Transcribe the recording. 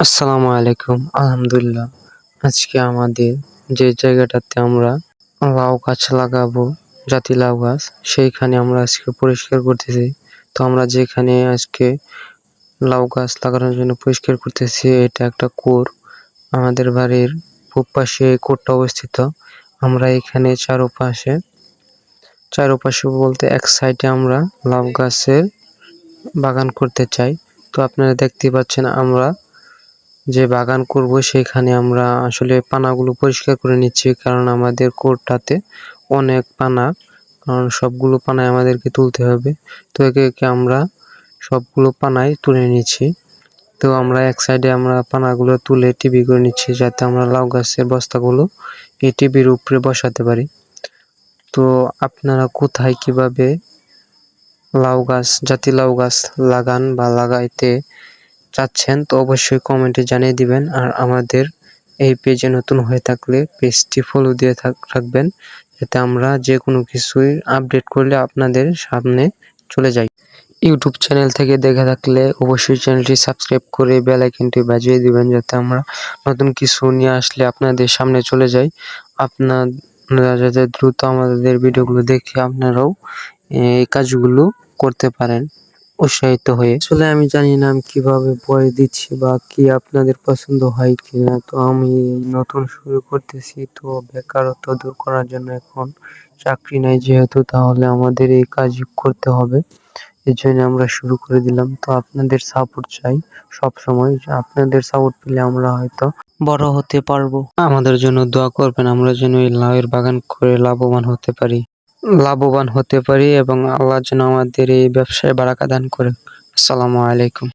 আসসালামু আলাইকুম। আলহামদুলিল্লাহ। আজকে আমাদের যে জায়গাটাতে আমরা লাউ গাছ লাগাবো, জাতি লাউ গাছ, সেইখানে আমরা আজকে পরিষ্কার করতেছি। তো আমরা যেখানে আজকে লাউ গাছ লাগানোর জন্য পরিষ্কার করতেছি, এটা একটা কুয়োর। আমাদের বাড়ির পূব পাশে এই কুয়োরটা অবস্থিত। আমরা এখানে চারপাশে বলতে এক সাইডে আমরা লাউ গাছের বাগান করতে চাই। তো আপনারা দেখতেই পাচ্ছেন আমরা যে বাগান করব সেখানে আমরা আসলে পানাগুলো পরিষ্কার করে নিচ্ছি, কারণ আমাদের কুয়োরটাতে অনেক পানা, কারণ সবগুলো পানায় আমাদেরকে তুলতে হবে। তো একে একে আমরা সবগুলো পানাই তুলে নিচ্ছি। তো আমরা এক সাইডে আমরা পানাগুলো তুলে টিপি করে নিচ্ছি, যাতে আমরা লাউ গাছের বস্তাগুলো এই টিপির উপরে বসাতে পারি। তো আপনারা কোথায় কিভাবে জাতি লাউ গাছ লাগান বা লাগাইতে চাচ্ছেন, তো অবশ্যই কমেন্টে জানিয়ে দিবেন। আর আমাদের এই পেজে নতুন হয়ে থাকলে পেজটি ফলো দিয়ে রাখবেন, যাতে আমরা যে কোনো কিছুই আপডেট করলে আপনাদের সামনে চলে যাই। ইউটিউব চ্যানেল থেকে দেখে থাকলে অবশ্যই চ্যানেলটি সাবস্ক্রাইব করে বেল আইকনটি বাজিয়ে দিবেন, যাতে আমরা নতুন কিছু নিয়ে আসলে আপনাদের সামনে চলে যাই। আপনারা যাতে দ্রুত আমাদের ভিডিওগুলো দেখে আপনারাও এই কাজগুলো করতে পারেন উৎসাহিত হয়ে। আসলে আমি জানি না আমি কিভাবে বলে দিচ্ছি বা কি আপনাদের পছন্দ হয় কিনা। তো আমি নতুন শুরু করতেছি, তো বেকারত্ব দূর করার জন্য এখন চাকরি নাই যেহেতু, তাহলে আমাদের এই কাজ করতে হবে। এর জন্য আমরা শুরু করে দিলাম। তো আপনাদের সাপোর্ট চাই সব সময়। আপনাদের সাপোর্ট পেলে আমরা হয়তো বড় হতে পারবো। আমাদের জন্য দোয়া করবেন, আমরা যেন এই লাউয়ের বাগান করে লাভবান হতে পারি এবং আল্লাহ যেন আমাদের এই ব্যবসায় বারাকা দান করে। আসসালামু আলাইকুম।